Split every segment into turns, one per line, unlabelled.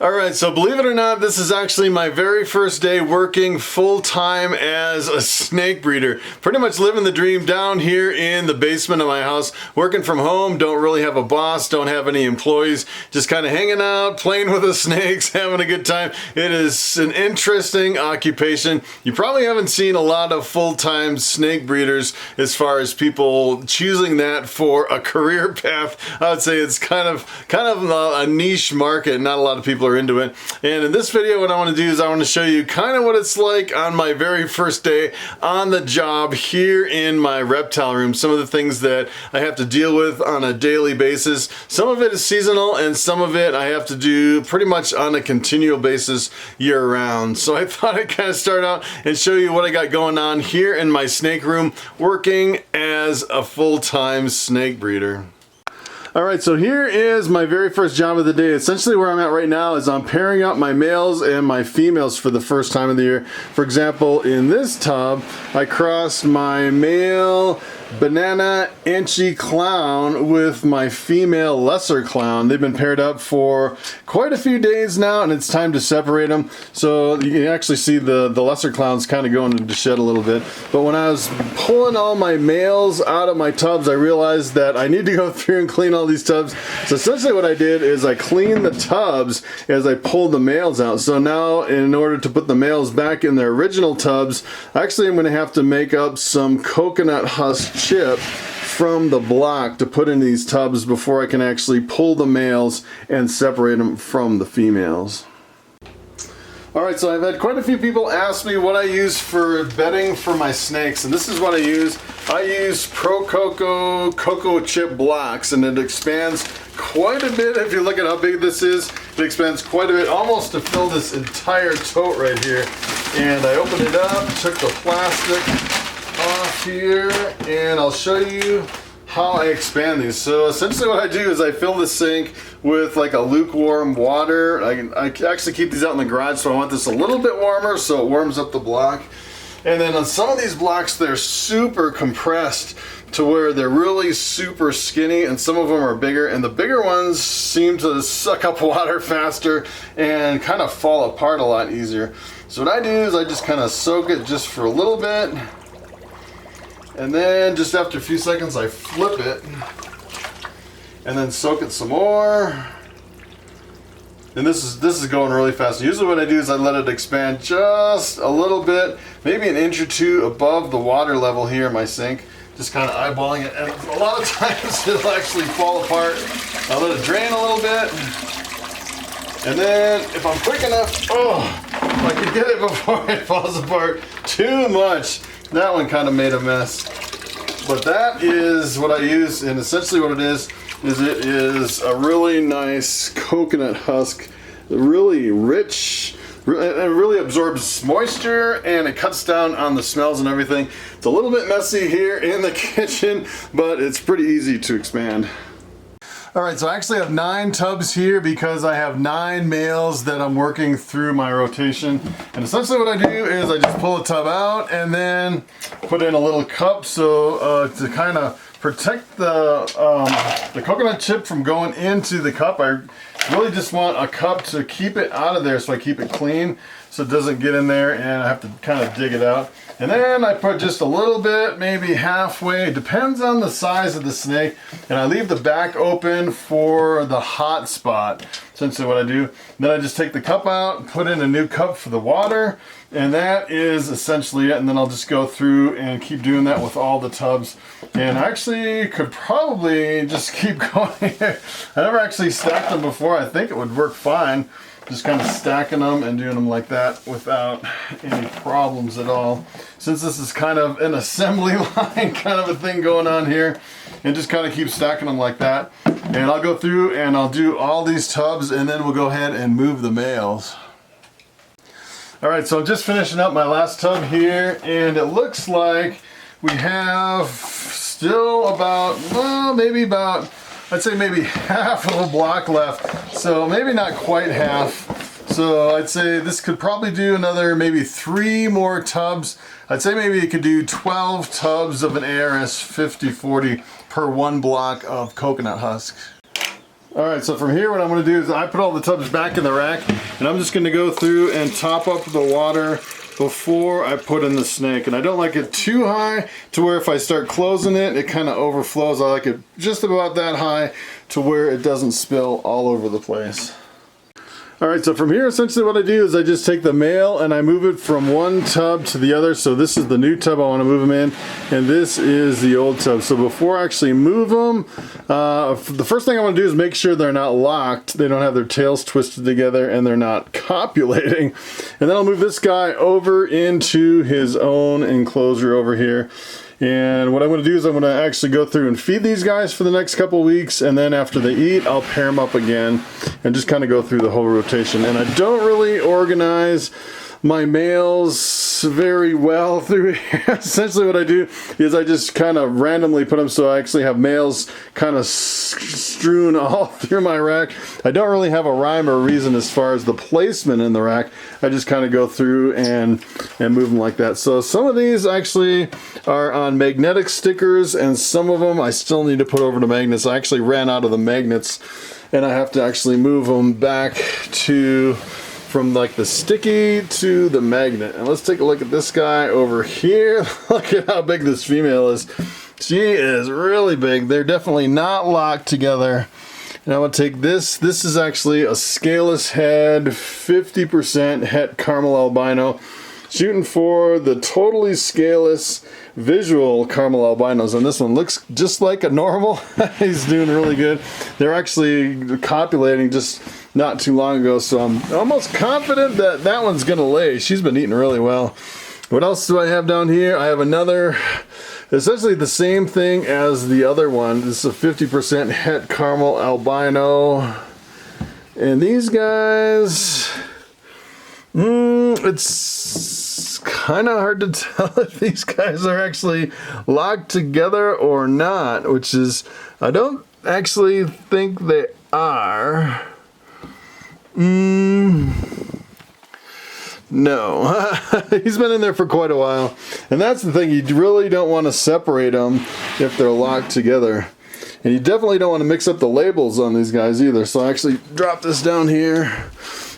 Alright, so believe it or not, this is actually my very first day working full-time as a snake breeder. Pretty much living the dream down here in the basement of my house, working from home, don't really have a boss, don't have any employees, just kind of hanging out, playing with the snakes, having a good time. It is an interesting occupation. You probably haven't seen a lot of full-time snake breeders as far as people choosing that for a career path. I would say it's kind of a niche market. Not a lot of people are into it. And in this video, what I want to do is I want to show you kind of what it's like on my very first day on the job here in my reptile room. Some of the things that I have to deal with on a daily basis. Some of it is seasonal and some of it I have to do pretty much on a continual basis year round. So I thought I'd kind of start out and show you what I got going on here in my snake room working as a full-time snake breeder. Alright, so here is my very first job of the day. Essentially where I'm at right now is I'm pairing up my males and my females for the first time of the year. For example, in this tub, I crossed my male banana inchy clown with my female lesser clown. They've been paired up for quite a few days now and it's time to separate them. So you can actually see the lesser clown's kind of going into shed a little bit. But when I was pulling all my males out of my tubs, I realized that I need to go through and clean all these tubs. So essentially what I did is I cleaned the tubs as I pulled the males out. So now in order to put the males back in their original tubs, actually I'm going to have to make up some coconut husk chip from the block to put in these tubs before I can actually pull the males and separate them from the females. Alright, so I've had quite a few people ask me what I use for bedding for my snakes, and this is what I use. I use Prococo cocoa chip blocks, and it expands quite a bit. If you look at how big this is, it expands quite a bit, almost to fill this entire tote right here. And I opened it up, took the plastic off here, and I'll show you how I expand these. So essentially what I do is I fill the sink with like a lukewarm water. I actually keep these out in the garage, so I want this a little bit warmer so it warms up the block. And then on some of these blocks, they're super compressed to where they're really super skinny, and some of them are bigger, and the bigger ones seem to suck up water faster and kind of fall apart a lot easier. So what I do is I just kind of soak it just for a little bit, and then just after a few seconds I flip it and then soak it some more. And this is going really fast. Usually what I do is I let it expand just a little bit, maybe an inch or two above the water level here in my sink. Just kind of eyeballing it, and a lot of times it'll actually fall apart. I let it drain a little bit, and then if I'm quick enough, if I could get it before it falls apart too much. That one kind of made a mess. But that is what I use, and essentially what it is it is a really nice coconut husk, really rich, it really absorbs moisture and it cuts down on the smells and everything. It's a little bit messy here in the kitchen, but it's pretty easy to expand. Alright, so I actually have 9 tubs here because I have 9 males that I'm working through my rotation. And essentially what I do is I just pull a tub out and then put in a little cup so to kind of protect the coconut chip from going into the cup. I really just want a cup to keep it out of there so I keep it clean so it doesn't get in there and I have to kind of dig it out. And then I put just a little bit, maybe halfway, it depends on the size of the snake, and I leave the back open for the hot spot, essentially what I do. Then I just take the cup out, put in a new cup for the water, and that is essentially it. And then I'll just go through and keep doing that with all the tubs. And I actually could probably just keep going here. I never actually stacked them before. I think it would work fine. Just kind of stacking them and doing them like that without any problems at all. Since this is kind of an assembly line kind of a thing going on here, and just kind of keep stacking them like that. And I'll go through and I'll do all these tubs and then we'll go ahead and move the males. Alright, so I'm just finishing up my last tub here, and it looks like we have still about, well, maybe about, I'd say maybe half of a block left. So maybe not quite half. So I'd say this could probably do another maybe 3 more tubs. I'd say maybe it could do 12 tubs of an ARS 5040 per 1 block of coconut husk. Alright, so from here what I'm going to do is I put all the tubs back in the rack, and I'm just going to go through and top up the water before I put in the snake. And I don't like it too high to where if I start closing it, it kind of overflows. I like it just about that high to where it doesn't spill all over the place. Alright, so from here essentially what I do is I just take the male and I move it from one tub to the other. So this is the new tub I want to move them in, and this is the old tub. So before I actually move them, the first thing I want to do is make sure they're not locked, they don't have their tails twisted together, and they're not copulating. And then I'll move this guy over into his own enclosure over here. And what I'm going to do is I'm going to actually go through and feed these guys for the next couple weeks, and then after they eat, I'll pair them up again and just kind of go through the whole rotation. And I don't really organize my males very well through here. Essentially what I do is I just kind of randomly put them, so I actually have males kind of strewn all through my rack. I don't really have a rhyme or reason as far as the placement in the rack. I just kind of go through and move them like that. So some of these actually are on magnetic stickers, and some of them I still need to put over to magnets. I actually ran out of the magnets, and I have to actually move them back to from like the sticky to the magnet. And let's take a look at this guy over here. Look at how big this female is. She is really big. They're definitely not locked together. And I'm gonna take this. This is actually a scaleless head, 50% het caramel albino. Shooting for the totally scaleless visual caramel albinos, and this one looks just like a normal. He's doing really good. They're actually copulating just not too long ago, so I'm almost confident that that one's gonna lay. She's been eating really well. What else do I have down here? I have another, essentially the same thing as the other one. This is a 50% het caramel albino, and these guys, it's kind of hard to tell if these guys are actually locked together or not, which is, I don't actually think they are. No. He's been in there for quite a while, and that's the thing, you really don't want to separate them if they're locked together. And you definitely don't want to mix up the labels on these guys either. So I actually drop this down here.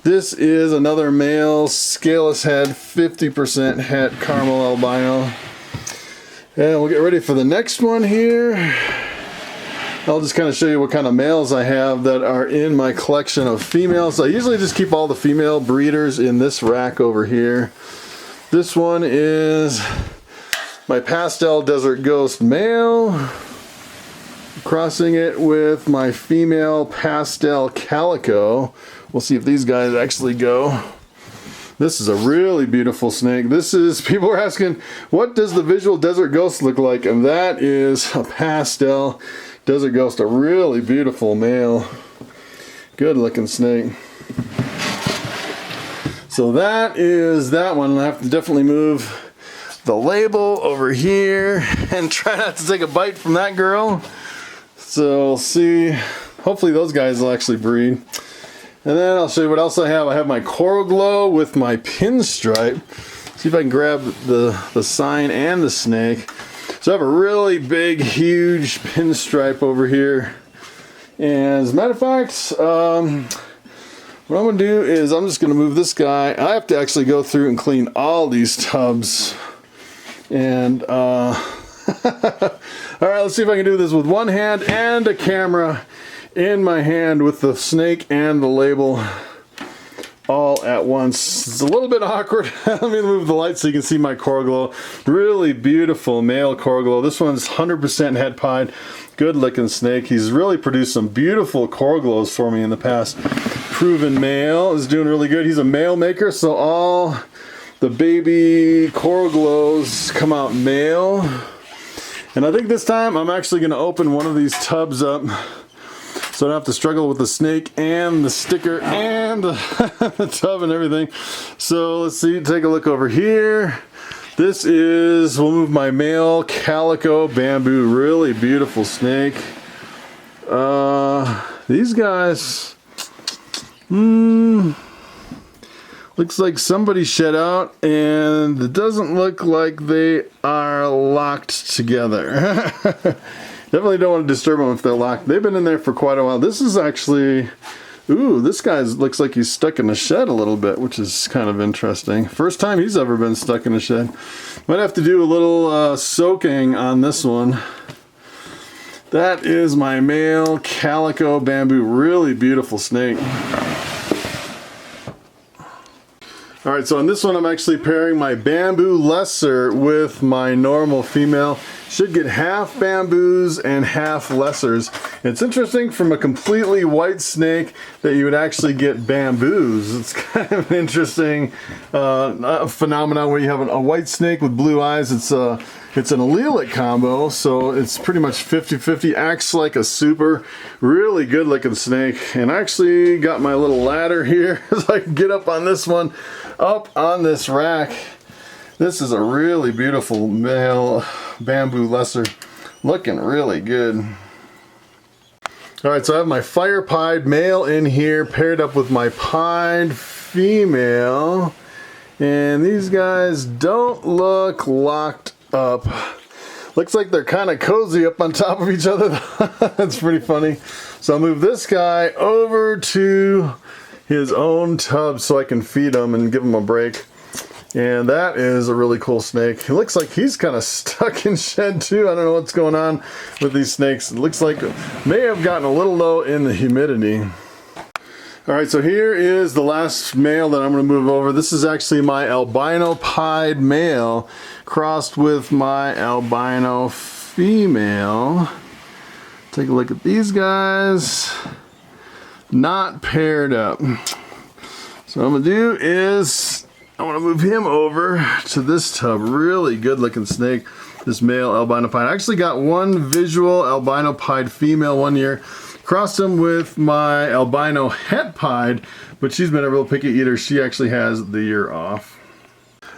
This is another male, scaleless head, 50% het caramel albino. And we'll get ready for the next one here. I'll just kind of show you what kind of males I have that are in my collection of females. I usually just keep all the female breeders in this rack over here. This one is my pastel desert ghost male, crossing it with my female pastel calico. We'll see if these guys actually go. This is a really beautiful snake. This is, people are asking, what does the visual desert ghost look like? And that is a pastel desert ghost, a really beautiful male. Good looking snake. So that is that one. I have to definitely move the label over here and try not to take a bite from that girl. So we'll see. Hopefully those guys will actually breed. And then I'll show you what else I have. I have my coral glow with my pinstripe. See if I can grab the sign and the snake. So I have a really big, huge pinstripe over here. And as a matter of fact, what I'm going to do is I'm just going to move this guy. I have to actually go through and clean all these tubs. And, all right, let's see if I can do this with one hand and a camera in my hand with the snake and the label all at once. It's a little bit awkward. Let me move the light so you can see my coral glow. Really beautiful male coral glow. This one's 100% het pied. Good looking snake. He's really produced some beautiful coral glows for me in the past. Proven male is doing really good. He's a male maker, so all the baby coral glows come out male. And I think this time I'm actually going to open one of these tubs up, so I don't have to struggle with the snake and the sticker and the tub and everything. So let's see, take a look over here. This is, we'll move my male calico bamboo, really beautiful snake. These guys, looks like somebody shed out, and it doesn't look like they are locked together. Definitely don't want to disturb them if they're locked. They've been in there for quite a while. This is actually, ooh, this guy looks like he's stuck in a shed a little bit, which is kind of interesting. First time he's ever been stuck in a shed. Might have to do a little soaking on this one. That is my male calico bamboo. Really beautiful snake. All right, so on this one, I'm actually pairing my bamboo lesser with my normal female. Should get half bamboos and half lessers. It's interesting from a completely white snake that you would actually get bamboos. It's kind of an interesting phenomenon where you have a white snake with blue eyes. It's an allelic combo, so it's pretty much 50-50. Acts like a super, really good looking snake. And I actually got my little ladder here so I can get up on this one, up on this rack. This is a really beautiful male bamboo lesser, looking really good. All right, so I have my fire pied male in here paired up with my pied female, and these guys don't look locked up. Looks like they're kind of cozy up on top of each other. That's pretty funny. So I'll move this guy over to his own tub so I can feed him and give him a break. And that is a really cool snake. It looks like he's kind of stuck in shed too. I don't know what's going on with these snakes. It looks like it may have gotten a little low in the humidity. All right, so here is the last male that I'm going to move over. This is actually my albino pied male crossed with my albino female. Take a look at these guys. Not paired up. So what I'm going to do is I want to move him over to this tub. Really good looking snake, this male albino pied. I actually got one visual albino pied female one year. Crossed him with my albino het pied, but she's been a real picky eater. She actually has the year off.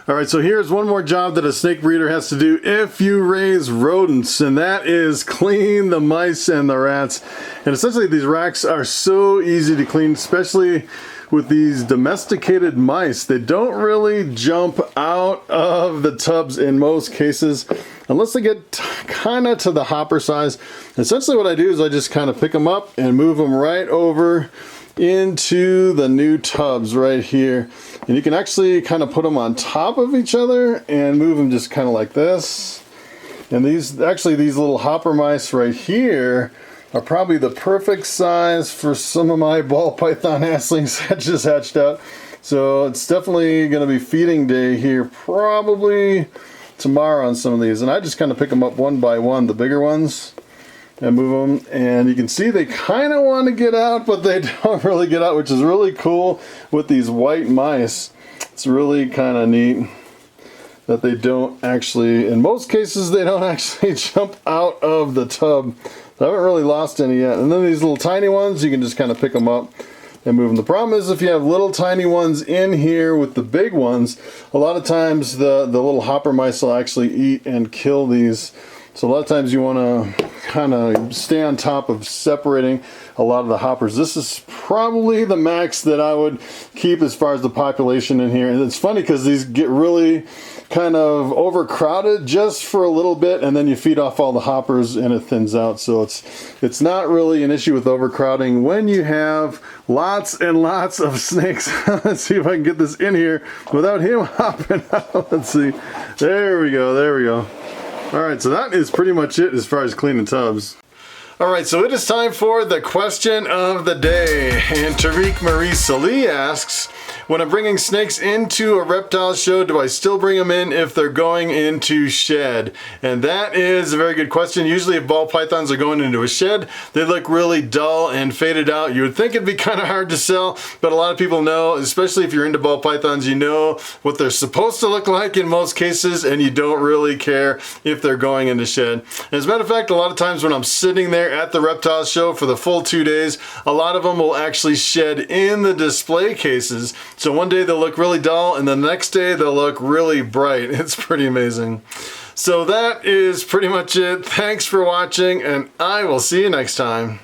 All right, so here's one more job that a snake breeder has to do if you raise rodents, and that is clean the mice and the rats. And essentially these racks are so easy to clean, especially with these domesticated mice. They don't really jump out of the tubs in most cases unless they get kind of to the hopper size. Essentially what I do is I just kind of pick them up and move them right over into the new tubs right here. And you can actually kind of put them on top of each other and move them just kind of like this. And these little hopper mice right here are probably the perfect size for some of my ball python hatchlings that just hatched out. So it's definitely going to be feeding day here probably tomorrow on some of these. And I just kind of pick them up one by one, the bigger ones, and move them. And you can see they kind of want to get out, but they don't really get out, which is really cool with these white mice. It's really kind of neat that they don't actually, in most cases, they don't actually jump out of the tub. I haven't really lost any yet. And then these little tiny ones, you can just kind of pick them up and move them. The problem is if you have little tiny ones in here with the big ones, a lot of times the little hopper mice will actually eat and kill these. So a lot of times you want to kind of stay on top of separating a lot of the hoppers. This is probably the max that I would keep as far as the population in here. And it's funny because these get really kind of overcrowded just for a little bit, and then you feed off all the hoppers and it thins out. So it's not really an issue with overcrowding when you have lots and lots of snakes. Let's see if I can get this in here without him hopping out. Let's see. There we go. There we go. All right, so that is pretty much it as far as cleaning tubs. All right, so it is time for the question of the day. And Tariq Marie Salih asks, when I'm bringing snakes into a reptile show, do I still bring them in if they're going into shed? And that is a very good question. Usually if ball pythons are going into a shed, they look really dull and faded out. You would think it'd be kind of hard to sell, but a lot of people know, especially if you're into ball pythons, you know what they're supposed to look like in most cases, and you don't really care if they're going into shed. As a matter of fact, a lot of times when I'm sitting there at the reptile show for the full 2 days, a lot of them will actually shed in the display cases. So one day they'll look really dull, and the next day they'll look really bright. It's pretty amazing. So that is pretty much it. Thanks for watching, and I will see you next time.